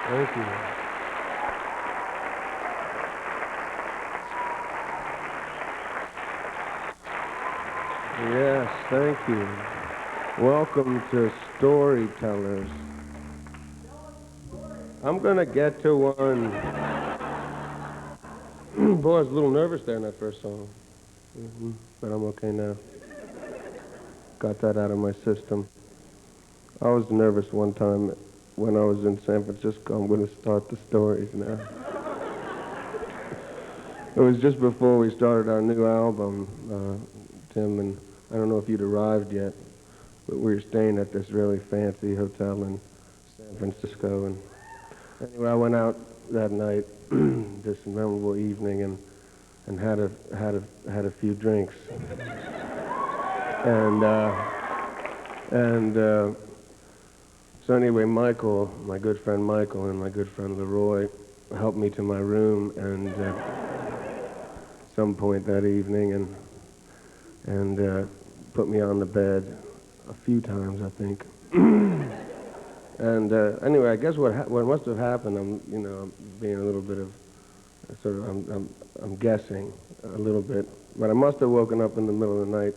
Thank you. Yes, thank you. Welcome to Storytellers. I'm going to get to one. Boy, I was a little nervous there in that first song. But I'm okay now. Got that out of my system. I was nervous one time when I was in San Francisco. I'm going to start the stories now. It was just before we started our new album, Tim, and I don't know if you'd arrived yet, but we were staying at this really fancy hotel in San Francisco. And anyway, I went out that night, this memorable evening, and had a few drinks. So anyway, Michael, my good friend Michael, and my good friend Leroy helped me to my room, and some point that evening, and put me on the bed a few times, I think. And anyway, I guess what must have happened, I'm being a little bit of I'm guessing a little bit, but I must have woken up in the middle of the night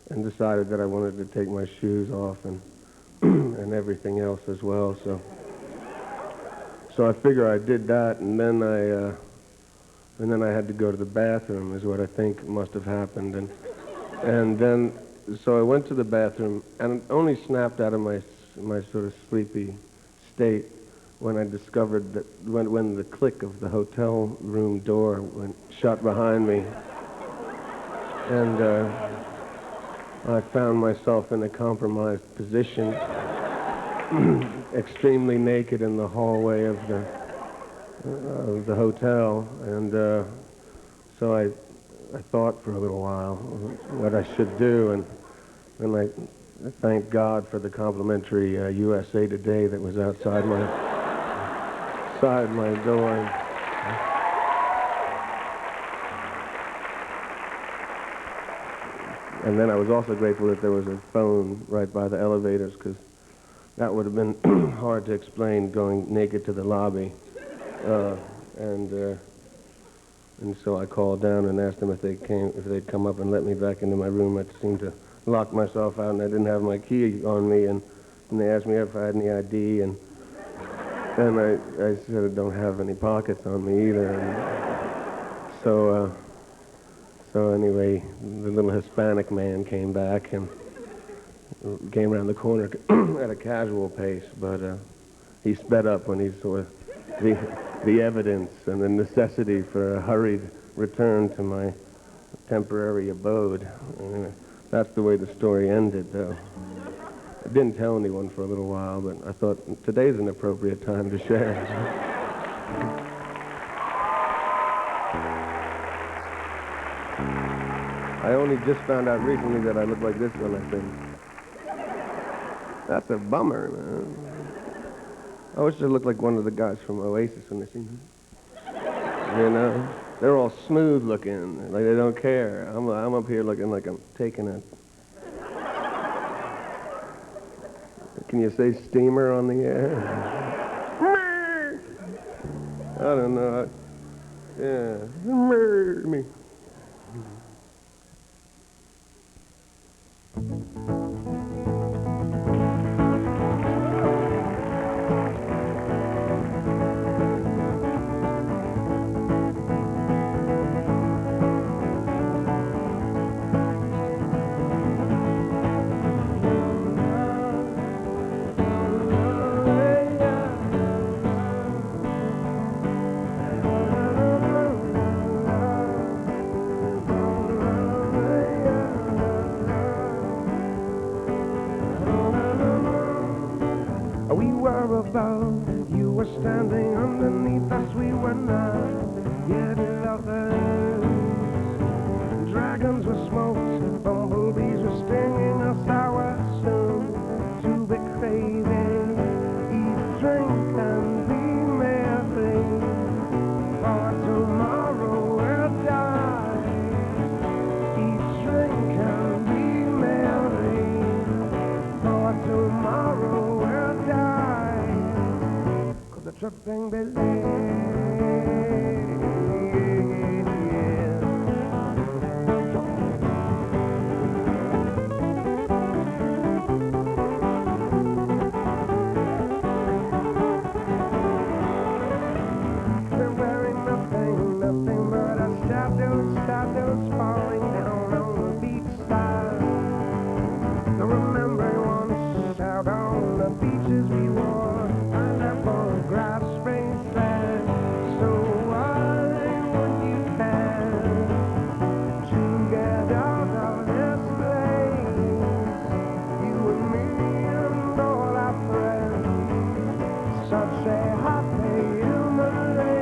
and decided that I wanted to take my shoes off and and everything else as well. So I figure I did that, and then I had to go to the bathroom, is what I think must have happened, and then so I went to the bathroom and only snapped out of my sort of sleepy state when I discovered that when the click of the hotel room door went shut behind me, and I found myself in a compromised position, extremely naked in the hallway of the hotel, and so I thought for a little while what I should do, and I thank God for the complimentary USA Today that was outside my door. And then I was also grateful that there was a phone right by the elevators, because that would have been hard to explain going naked to the lobby. And so I called down and asked them if they'd come up and let me back into my room. I seemed to lock myself out, and I didn't have my key on me, and they asked me if I had any ID, and I said I don't have any pockets on me either. And so anyway, the little Hispanic man came back and came around the corner at a casual pace, but he sped up when he saw the evidence and the necessity for a hurried return to my temporary abode. That's the way the story ended, though. I didn't tell anyone for a little while, but I thought today's an appropriate time to share. I only just found out recently that I look like this when I sing. That's a bummer, man. I wish I looked like one of the guys from Oasis when they sing. You know? They're all smooth looking, like they don't care. I'm up here looking like I'm taking a... Can you say steamer on the air? I don't know. Yeah. Me. We were above, you were standing underneath us, we were not yet lovers. Dragons were smoked, bumblebees were stinging us, I was soon to be craving. Eat, drink, and be tripping Billy. Nothing but a shadows falling down on the beach side. I remember once out on the beaches we wore pineapple grass bracelets. So why would you have to get out of this place? You and me and all our friends, such a happy human race.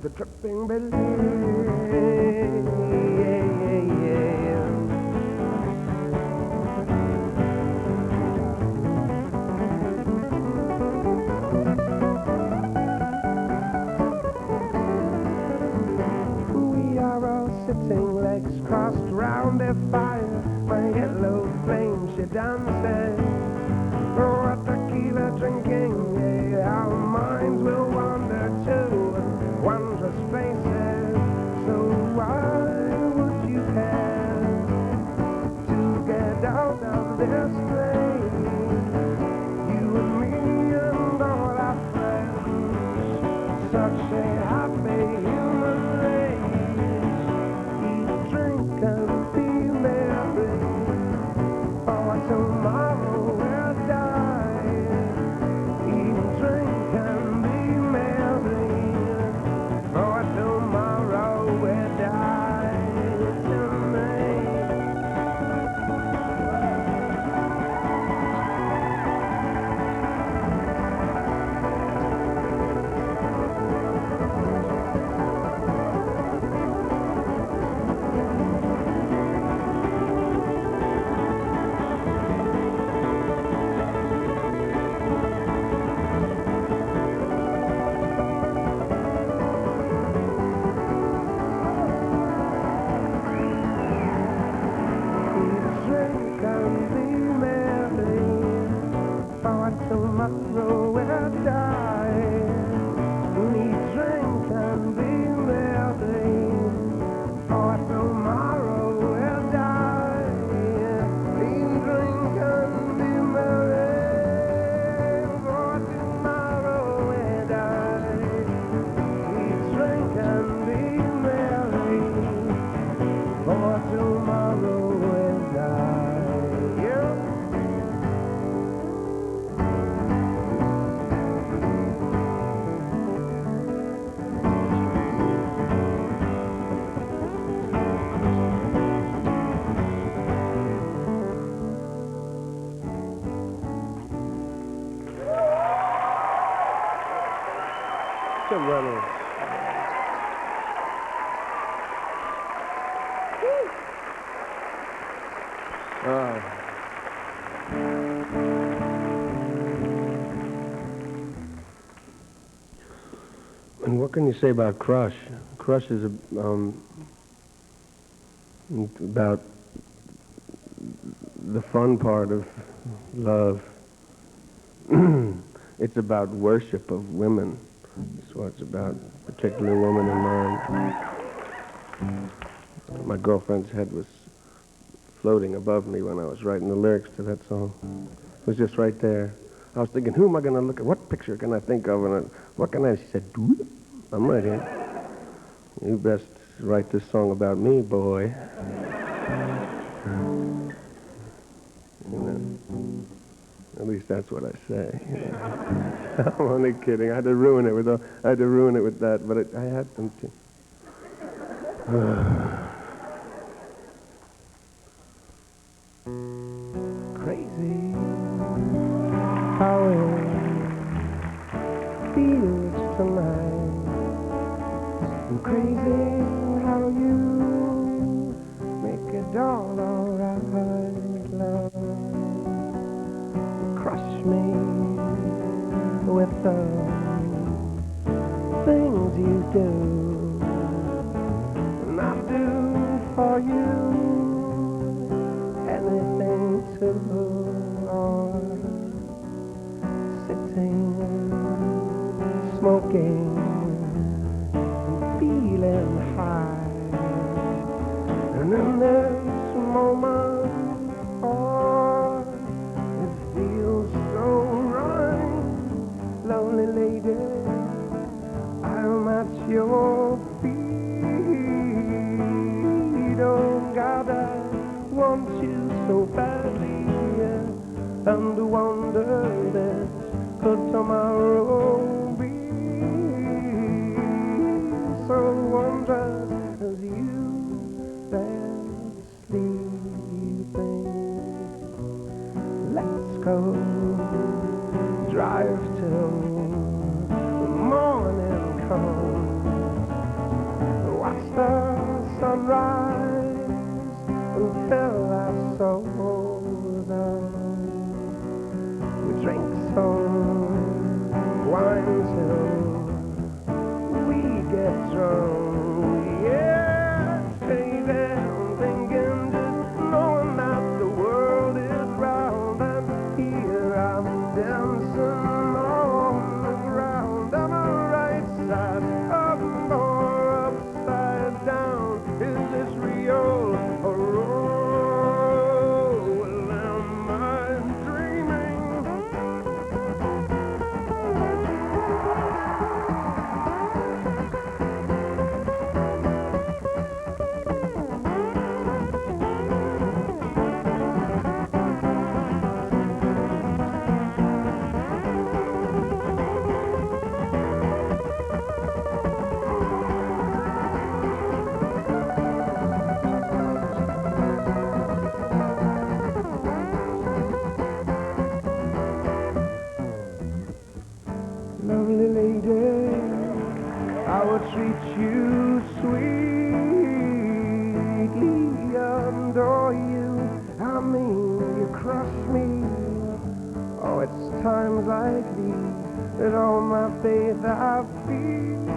The tripping Billy. We are all sitting, legs crossed round a fire. My yellow flame, she dances. Oh, a tequila drinking, yeah, our minds will wander to wondrous places. So why would you care to get out of this place? You and me and all our friends, such a happy human race. Eat, drink, and be merry, for tomorrow we'll die. Eat, drink, and be merry, for tomorrow we'll die tonight. Drink and be merry, for tomorrow we'll die. We drink and be merry, for tomorrow we'll die. We drink and be merry, for tomorrow we'll die. We drink and be merry, for tomorrow we'll die. Yeah. Tim Reynolds. And what can you say about Crush? Crush is about the fun part of love. It's about worship of women. That's what it's about, a particular woman in mind. My girlfriend's head was floating above me when I was writing the lyrics to that song. It was just right there. I was thinking, who am I going to look at? What picture can I think of? And what can I? She said, "Dude, I'm right here. You best write this song about me, boy." You know, at least that's what I say. You know. I'm only kidding. I had to ruin it with that, but I had them to. Crazy how it feels tonight. I'm crazy how you make it all alright, love. You crush me with the things you do, and I do for you anything to sitting, smoking, feeling high, and in this moment, oh, it feels so right, lonely lady, I'm at your feet. Oh God, I want you so badly, and wonder that could tomorrow be so wondrous as you there sleeping. Let's go drive till the morning comes, watch the sunrise and fill our souls up. We drink some wine till we get drunk. Yeah, baby, I'm thinking, just knowing that the world is round, and here I'm dancing on the ground. On the right side up or upside down, is this real or well, am I dreaming? Lovely lady, I will treat you sweetly, adore you, I mean, you crush me. Oh, it's times like these that all my faith I feel,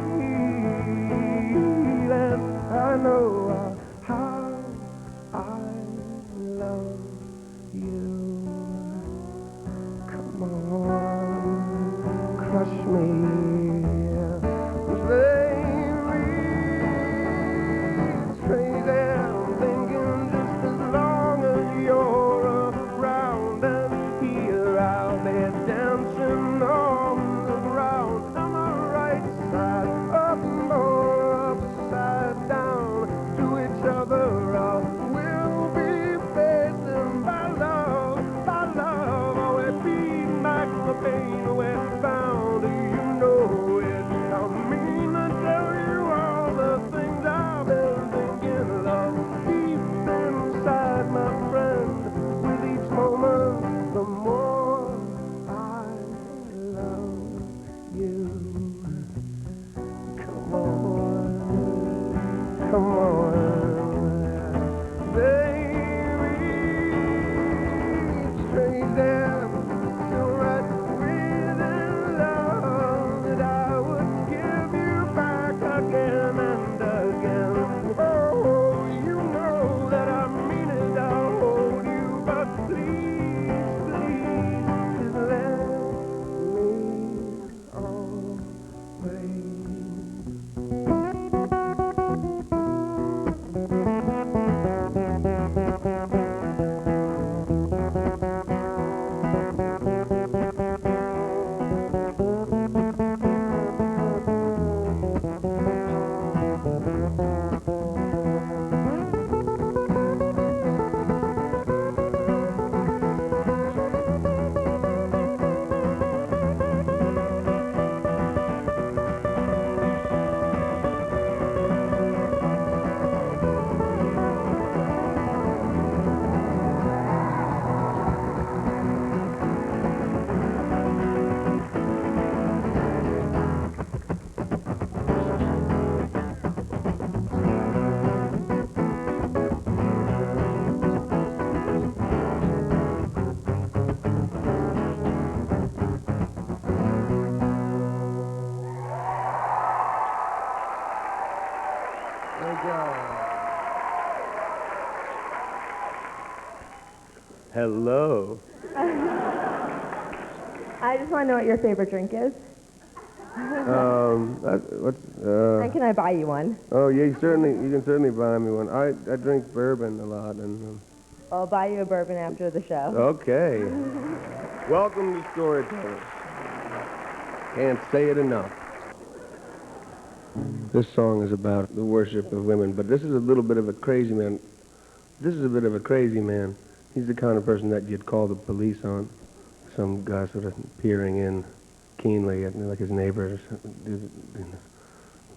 and I know how I love you. Come on, crush me, baby. It's crazy, I'm thinking just as long as you're around, and here I'll be dancing on the ground. On the right side up or upside down, to which Hello. I just want to know what your favorite drink is. And can I buy you one? Oh, yeah, you can certainly buy me one. I drink bourbon a lot, and I'll buy you a bourbon after the show. okay. Welcome to Storytellers. Can't say it enough. This song is about the worship of women, but this is a little bit of a crazy man. This is a bit of a crazy man. He's the kind of person that you'd call the police on. Some guy sort of peering in keenly at like his neighbors,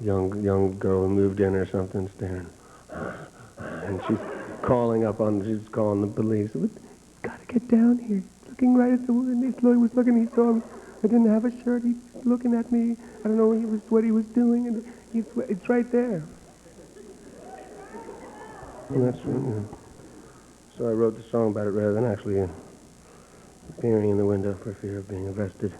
young girl who moved in or something, staring, and she's calling the police. Gotta get down here. He's looking right at the woman. He was looking. He saw me. I didn't have a shirt. He's looking at me. I don't know what he was doing, and it's right there. And that's so I wrote the song about it rather than actually peering in the window for fear of being arrested.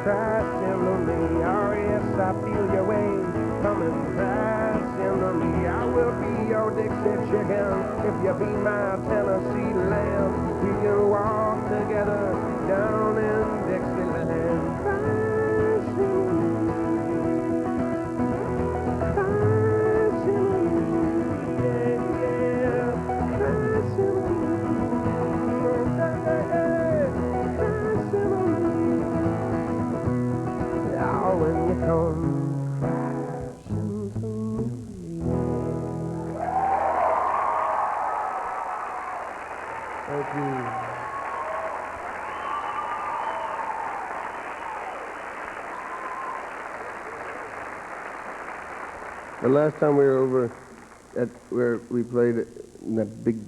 crash into me. Oh yes, I feel your wave coming crash into me. I will be your Dixie chicken if you be my Tennessee lamb. We can walk together down in Dixieland. Crash into me. Crash into me. Yeah, yeah. Crash into me. When you come crashing to me. Thank you. The last time we were over at where we played in that big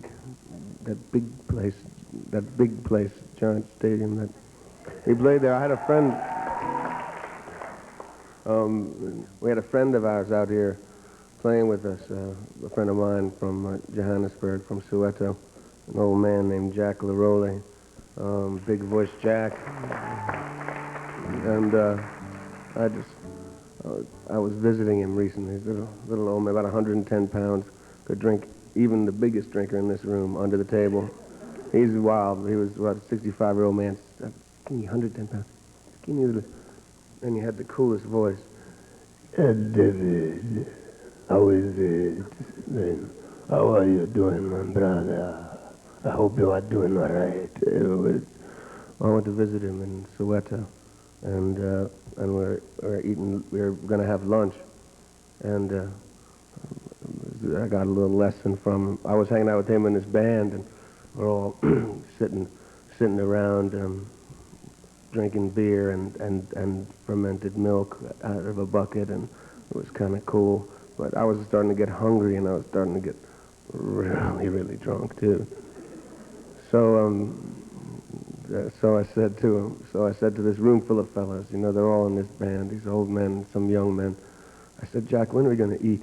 place, Giant Stadium, that we played there. I had a friend. We had a friend of ours out here playing with us, a friend of mine from Johannesburg, from Soweto, an old man named Jack Larole, Big Voice Jack. And I was visiting him recently. He's a little old man, about 110 pounds, could drink even the biggest drinker in this room under the table. He's wild. He was about a 65-year-old man, skinny, 110 pounds, skinny little. And he had the coolest voice. David, how is it? Then, how are you doing, my brother? I hope you are doing all right. I went to visit him in Soweto, and we're going to have lunch, and I got a little lesson from him. I was hanging out with him and his band, and we're all sitting around. Drinking beer and fermented milk out of a bucket, and it was kind of cool. But I was starting to get hungry, and I was starting to get really, really drunk too. So I said to this room full of fellas, you know, they're all in this band, these old men, some young men. I said, Jack, when are we going to eat?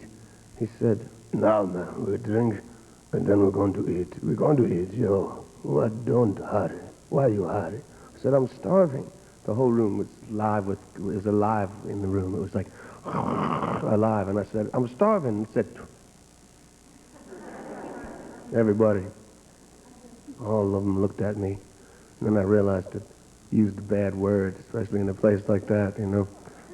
He said, now, man, we'll drink, and then we're going to eat. We're going to eat, yo. What? Don't hurry. Why you hurry? I said, I'm starving. The whole room was alive in the room. It was like, alive. And I said, I'm starving. And he said, everybody, all of them looked at me. And then I realized that I used a bad word, especially in a place like that, you know.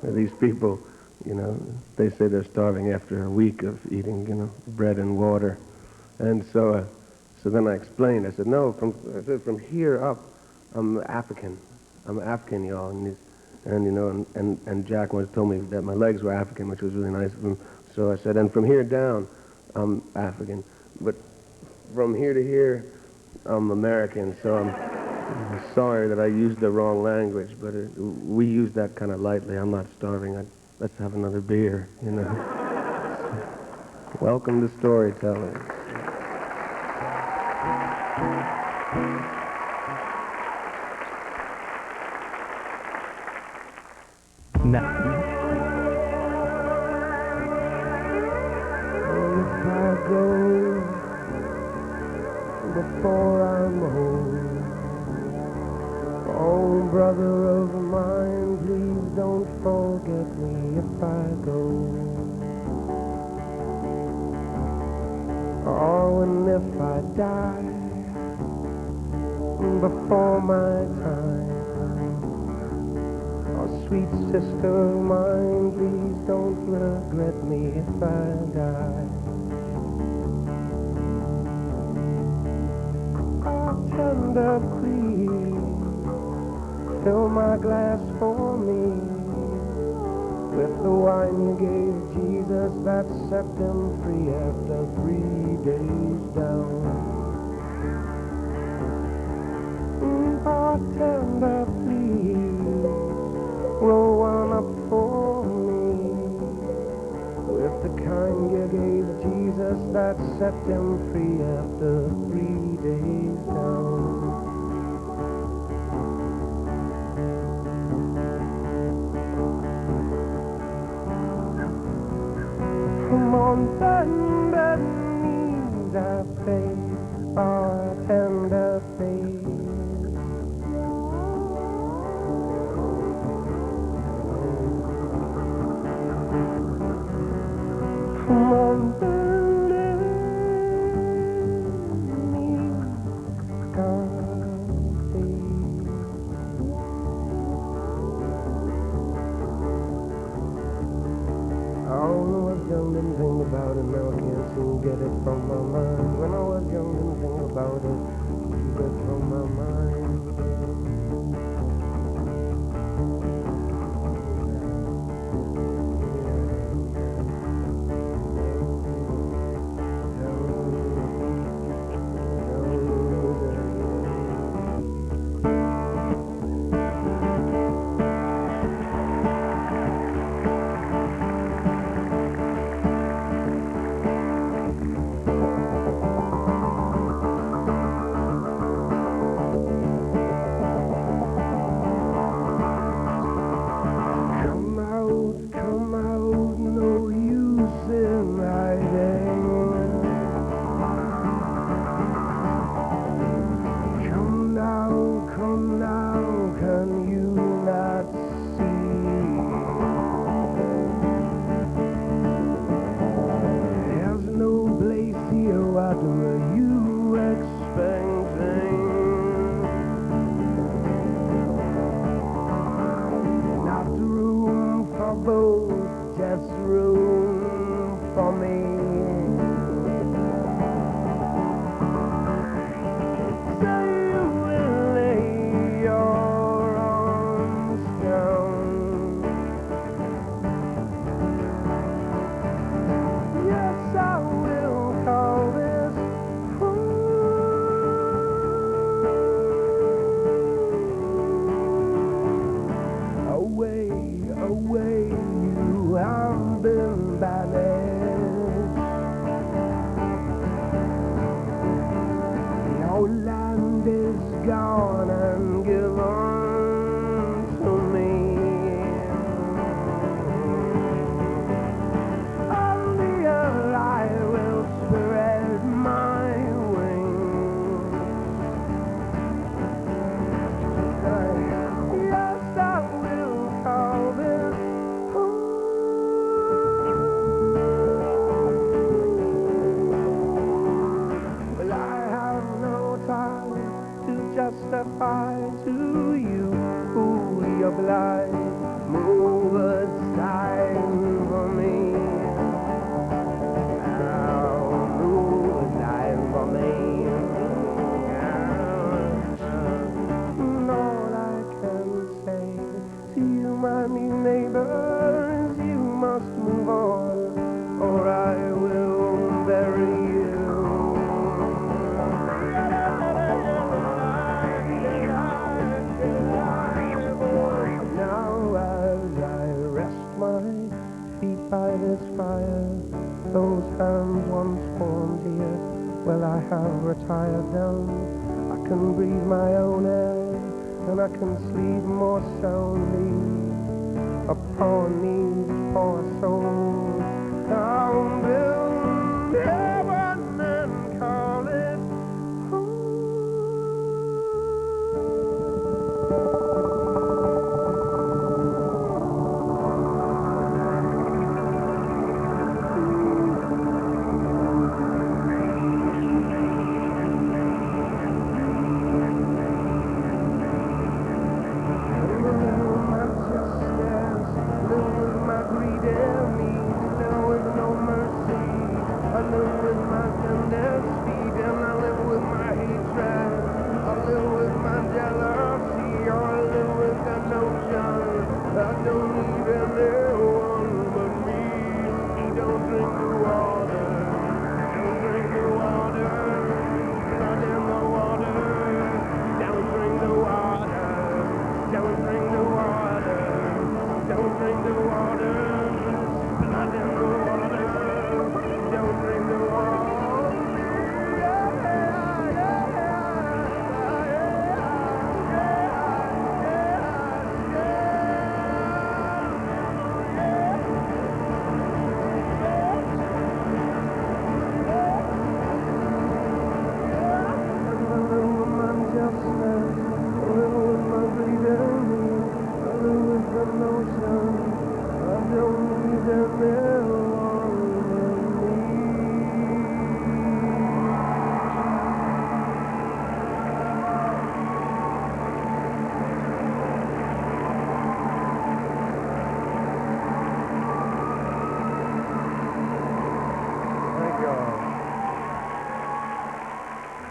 These people, you know, they say they're starving after a week of eating, you know, bread and water. And so then I explained. I said, no, from here up, I'm African. I'm African, y'all. And Jack once told me that my legs were African, which was really nice of him. So I said, and from here down, I'm African. But from here to here, I'm American. So I'm sorry that I used the wrong language, but we use that kind of lightly. I'm not starving. Let's have another beer, you know. Welcome to storytelling. No. If I go before I'm old, oh brother of mine, please don't forget me if I go. Oh, and if I die before my time, oh, sweet sister of mine, please don't regret me if I die. Oh, tender, please, fill my glass for me with the wine you gave Jesus that set them free after 3 days down. Bartender, please, roll one up for me with the kind you gave Jesus that set them free after 3 days down. Come on, bended knees, I pray, bartender, face. transformed here. Well, I have retired down. I can breathe my own air, and I can sleep more soundly upon these poor souls. I'll build heaven and call it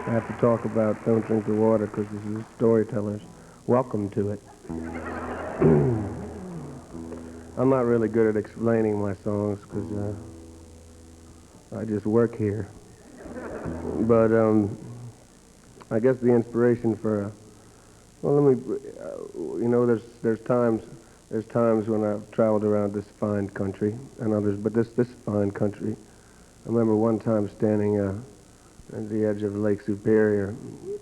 I have to talk about Don't Drink the Water because this is storytellers. Welcome to it. I'm not really good at explaining my songs because I just work here. But I guess the inspiration for, well, let me, you know, there's times when I've traveled around this fine country and others, but this fine country. I remember one time standing at the edge of Lake Superior,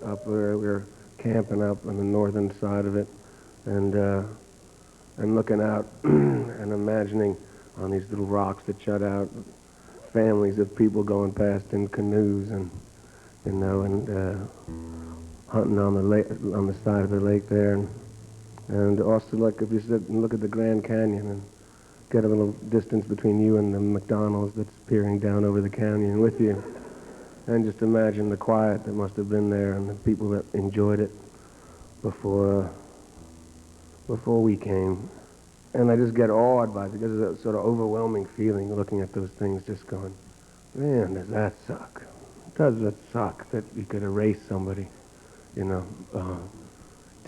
up where we were camping up on the northern side of it, and looking out and imagining on these little rocks that shut out families of people going past in canoes and, you know, and hunting on the lake, on the side of the lake there, and also like if you sit and look at the Grand Canyon and get a little distance between you and the McDonald's that's peering down over the canyon with you. And just imagine the quiet that must have been there and the people that enjoyed it before we came. And I just get awed by it because it's a sort of overwhelming feeling looking at those things just going, man, does that suck? Does it suck that you could erase somebody, you know,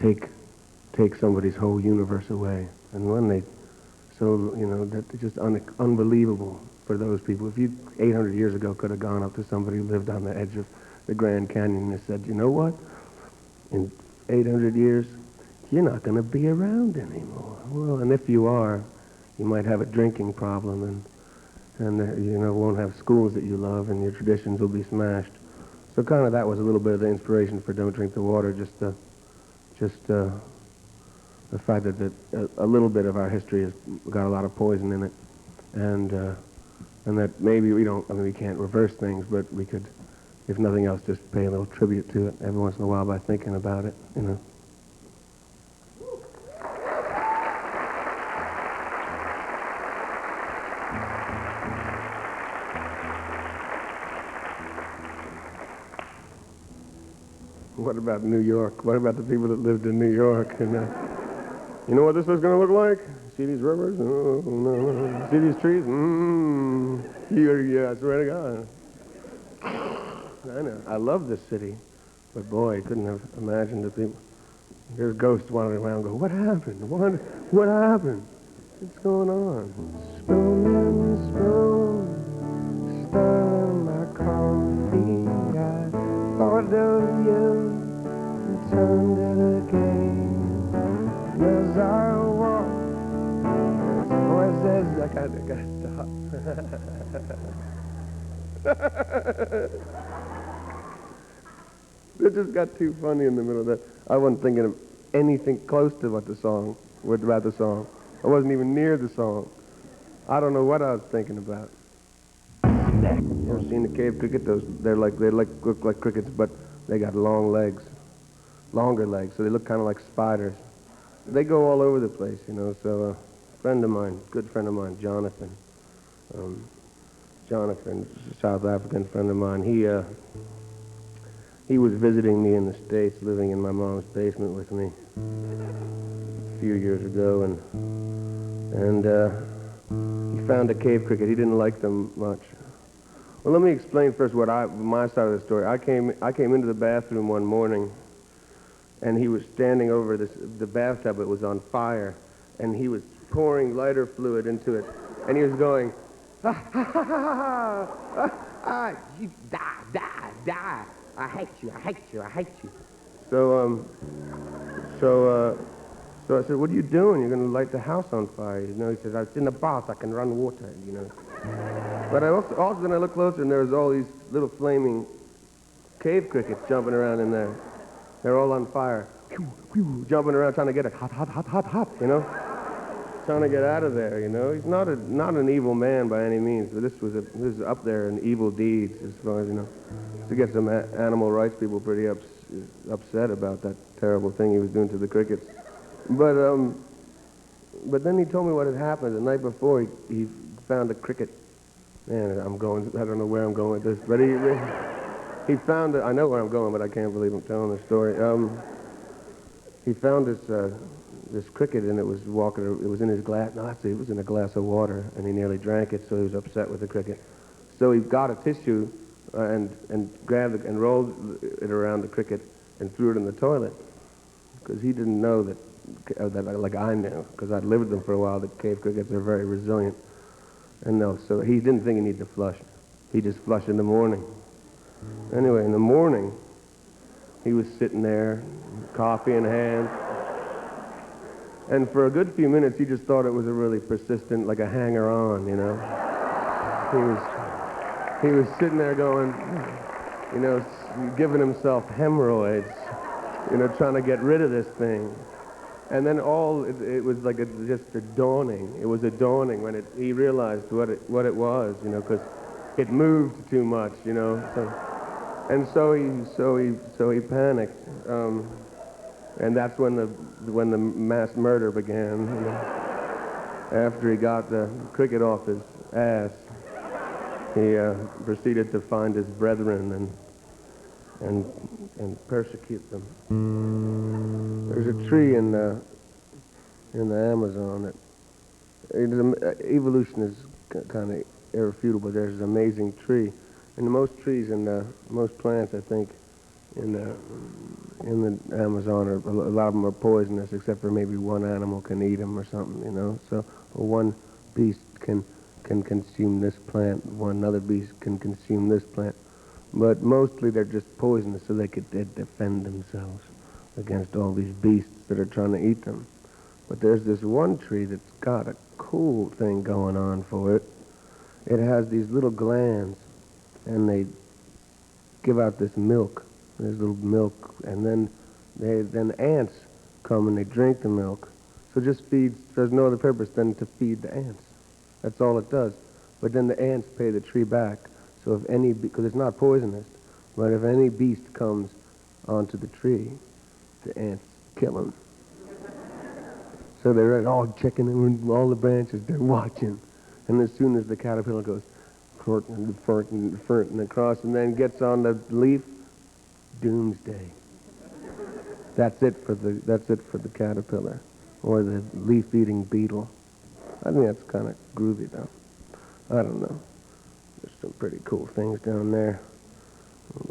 take somebody's whole universe away? And when they, so, you know, that's just unbelievable. For those people, if you 800 years ago could have gone up to somebody who lived on the edge of the Grand Canyon and said, you know what, in 800 years, you're not going to be around anymore. Well, and if you are, you might have a drinking problem and you know, won't have schools that you love and your traditions will be smashed. So kind of that was a little bit of the inspiration for Don't Drink the Water, just the fact that a little bit of our history has got a lot of poison in it. And that maybe we can't reverse things, but we could, if nothing else, just pay a little tribute to it every once in a while by thinking about it, you know. What about New York? What about the people that lived in New York? And, you know what this is going to look like? See these rivers? Oh, no. See these trees? Yeah, I swear to God. I know. I love this city. But boy, I couldn't have imagined the people. There's ghosts wandering around go, what happened? What happened? What's going on? Spoon, spoon, stirring my coffee. I thought of you and turned it again. As I walk, voices, I gotta stop. It just got too funny in the middle of that. I wasn't thinking of anything close to what the song, about the song. I wasn't even near the song. I don't know what I was thinking about. You ever seen the cave cricket? They look like crickets, but they got long legs, longer legs, so they look kind of like spiders. They go all over the place, you know. So a friend of mine, good friend of mine, Jonathan, South African friend of mine, he was visiting me in the States, living in my mom's basement with me a few years ago, and he found a cave cricket. He didn't like them much. Well, let me explain first my side of the story. I came into the bathroom one morning, and he was standing over the bathtub. It was on fire, and he was pouring lighter fluid into it, and he was going, ah, ha, ha, ha, ha, you die. I hate you. So I said, what are you doing? You're going to light the house on fire. You know, he says, it's in the bath. I can run water, you know. But I also then I looked closer, and there was all these little flaming cave crickets jumping around in there. They're all on fire. Jumping around trying to get it hot, you know. Trying to get out of there, you know. He's not an evil man by any means, but this was up there in evil deeds, as far as, you know. To get some animal rights people pretty upset about that terrible thing he was doing to the crickets. But then he told me what had happened the night before. He found a cricket. Man, I don't know where I'm going with this, but he found it. I know where I'm going, but I can't believe I'm telling this story. He found this cricket, and it was in his glass. No, actually, it was in a glass of water, and he nearly drank it, so he was upset with the cricket. So he got a tissue and grabbed it and rolled it around the cricket and threw it in the toilet, because he didn't know that like I knew, because I'd lived with them for a while, that cave crickets are very resilient. And no, so he didn't think he needed to flush. He just flushed in the morning. Anyway, in the morning, he was sitting there, coffee in hand, and for a good few minutes, he just thought it was a really persistent, like a hanger-on, you know. He was sitting there going, you know, giving himself hemorrhoids, you know, trying to get rid of this thing. And then it was like just a dawning. It was a dawning when he realized what it was, you know, because it moved too much, you know. So he panicked, and that's when the mass murder began. You know. After he got the cricket off his ass, he proceeded to find his brethren and persecute them. There's a tree in the Amazon evolution is kind of irrefutable, but there's an amazing tree. And most trees and most plants, I think, in the Amazon, a lot of them are poisonous, except for maybe one animal can eat them or something, you know. So one beast can consume this plant, one other beast can consume this plant. But mostly they're just poisonous, so they could defend themselves against all these beasts that are trying to eat them. But there's this one tree that's got a cool thing going on for it. It has these little glands, and they give out this milk, and then ants come and they drink the milk. So it just there's no other purpose than to feed the ants. That's all it does. But then the ants pay the tree back. So because it's not poisonous, but if any beast comes onto the tree, the ants kill him. So they're all checking in all the branches, they're watching. And as soon as the caterpillar goes ferreting across and then gets on the leaf, doomsday. That's it for the caterpillar or the leaf-eating beetle. I think that's kind of groovy, though. I don't know. There's some pretty cool things down there.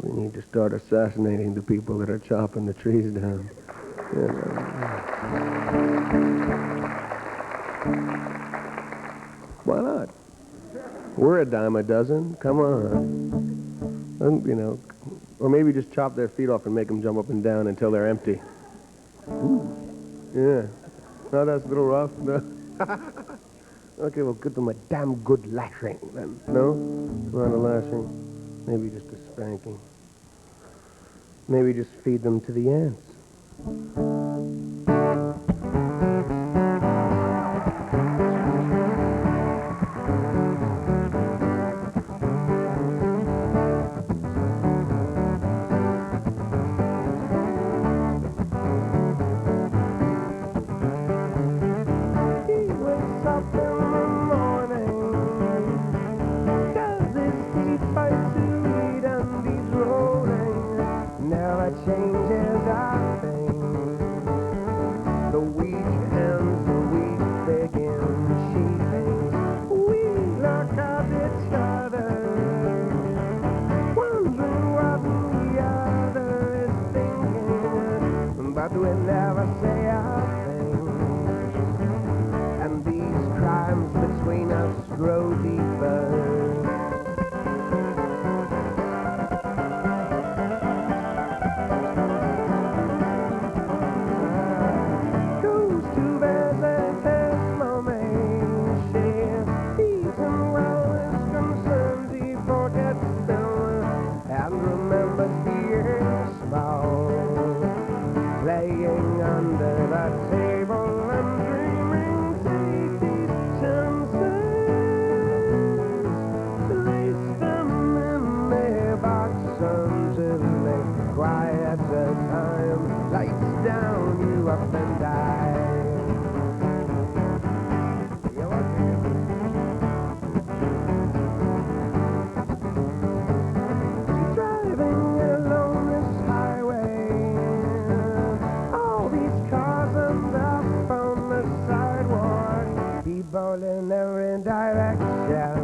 We need to start assassinating the people that are chopping the trees down. You know. Why not? We're a dime a dozen. Come on. You know, or maybe just chop their feet off and make them jump up and down until they're empty. Ooh. Yeah. No, that's a little rough. No. Okay, we'll give them a damn good lashing then. No? Not a lashing. Maybe just a spanking. Maybe just feed them to the ants. Changes our things. The weak and the weak begin cheating. We look at each other, wondering what the other is thinking, but we never say our things. And these crimes between us grow deeper. Playing under the table and dreaming, take these chances, place them in their box until they quiet the time, lights down, you up and die. Driving along this highway, people in every direction.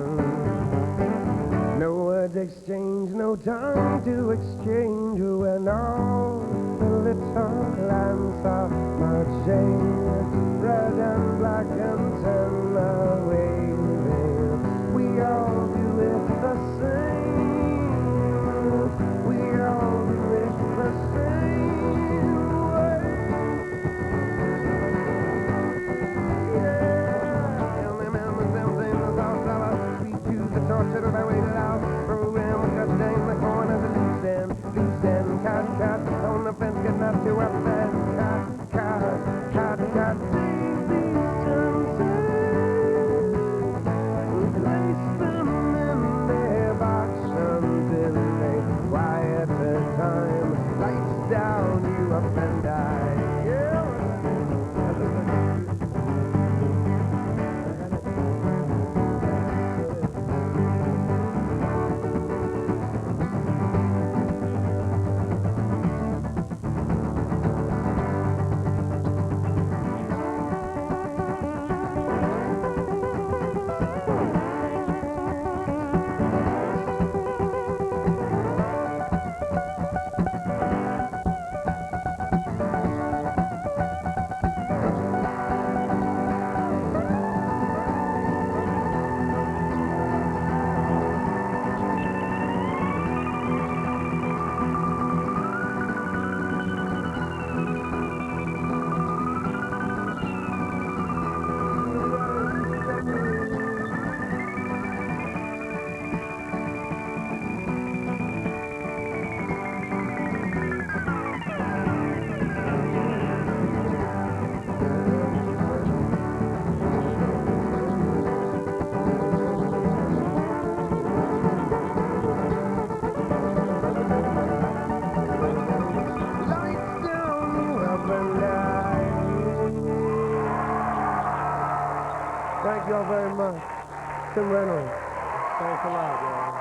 No words exchanged, no tongue to exchange. When all the little lambs are marching, red and black and tan are waving. We all do it the same. We all do it the same way. Tortured I waited out. Program cut down the corner, the loose end, cut, on the fence, get not too upset, cut, take these chances, place them in their box until they quiet the time, lights down, you up and die, yeah. Thank you all very much. Tim Reynolds. Thanks a lot, y'all.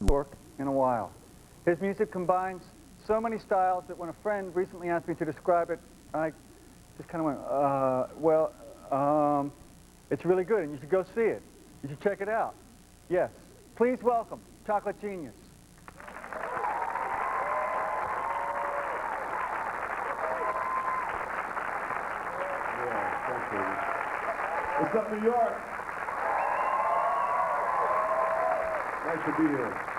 Work in a while. His music combines so many styles that when a friend recently asked me to describe it, I just kind of went, it's really good and you should go see it. You should check it out. Yes. Please welcome Chocolate Genius. What's up, New York? Nice to be here.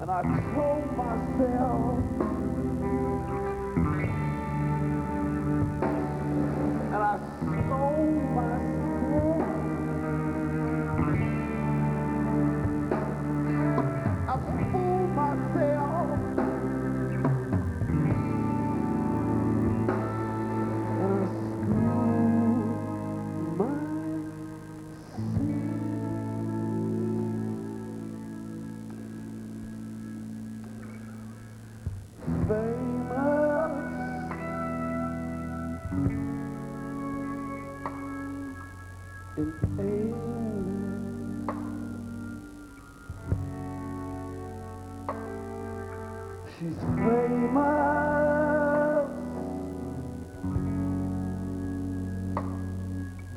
And I told myself England. She's famous,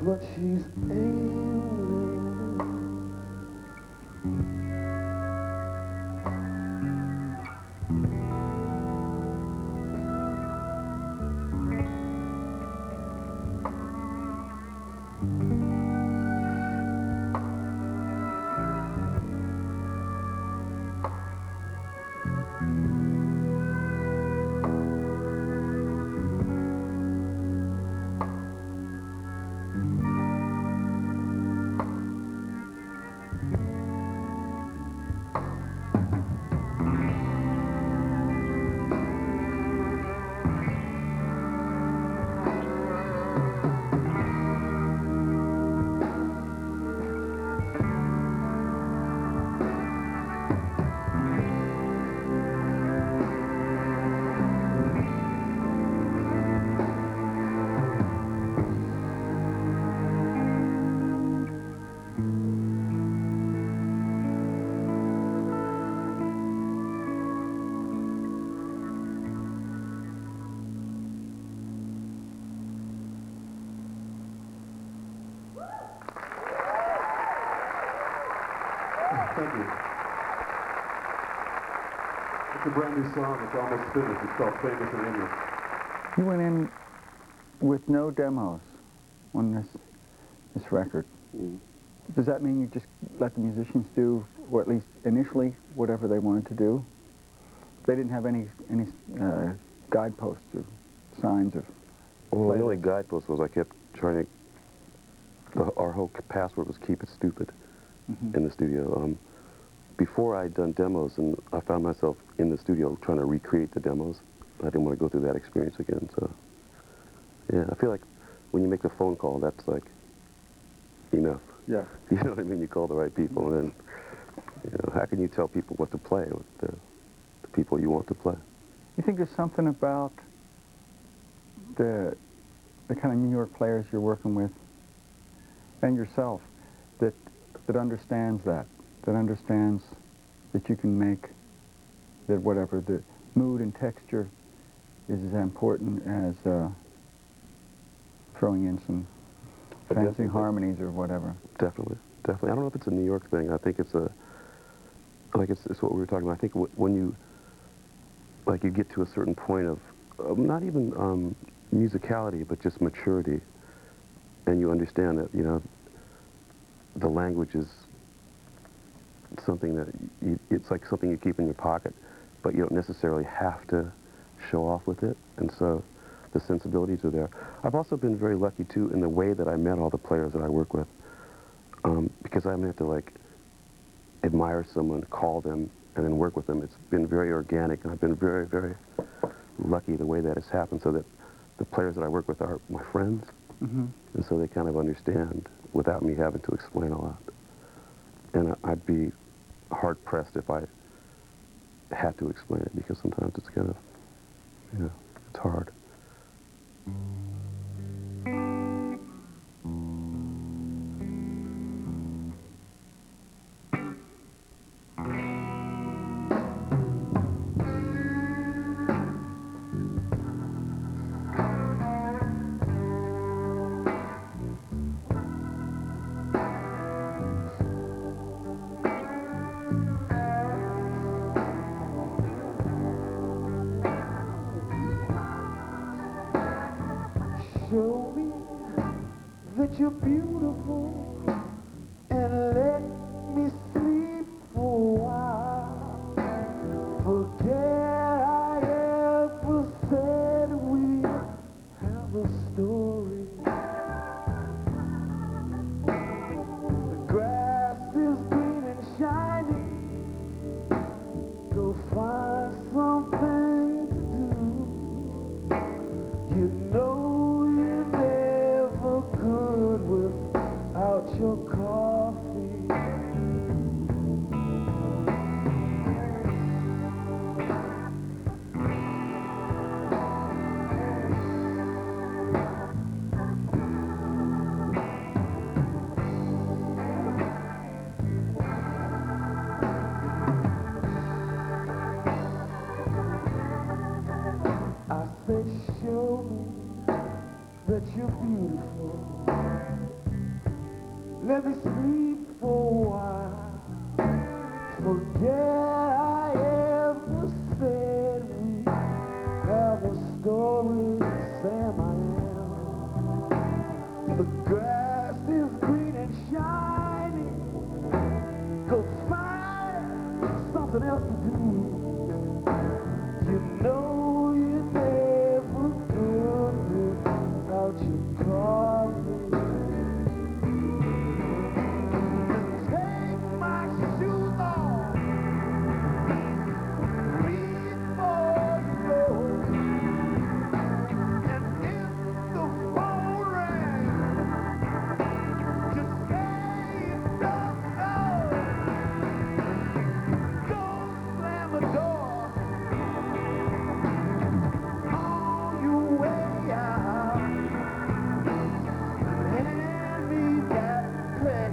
but she's England. Thank you. It's a brand new song. It's almost finished. It's called Famous in England. You went in with no demos on this record. Does that mean you just let the musicians do, or at least initially, whatever they wanted to do? They didn't have any guideposts or signs of. Well, the only guidepost was I kept trying to. Our whole password was keep it stupid in the studio. Before I'd done demos, and I found myself in the studio trying to recreate the demos. I didn't want to go through that experience again. So, yeah, I feel like when you make the phone call, that's like enough. Yeah. You know what I mean? You call the right people, and then, you know, how can you tell people what to play with the people you want to play? You think there's something about the kind of New York players you're working with, and yourself, that understands that understands that you can make that whatever the mood and texture is as important as throwing in some fancy harmonies or whatever. Definitely. I don't know if it's a New York thing. I think it's it's what we were talking about. I think when you get to a certain point of not even musicality, but just maturity, and you understand that, you know, the language is something that it's like something you keep in your pocket, but you don't necessarily have to show off with it, and so the sensibilities are there. I've also been very lucky too in the way that I met all the players that I work with, because I meant to like admire someone, call them, and then work with them. It's been very organic, and I've been very, very lucky the way that has happened, so that the players that I work with are my friends, and so they kind of understand without me having to explain a lot. And I'd be hard-pressed if I had to explain it, because sometimes it's kind of, you know, it's hard. Show me that you're beautiful and let me sleep for a while. Forget I ever said we have a story. The grass is green and shiny. Go find something to do. You know you're never good without show me that you're beautiful. Let me sleep for a while. Forget I ever said we have a story. Sam, I am. The grass is green and shiny. Go find something else to do. You know you never could without your coffee. Take my shoes off before you go. And if the phone rings, just say you don't know. Don't slam the door on your way out. Hand me that pen.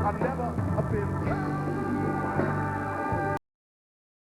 I've never been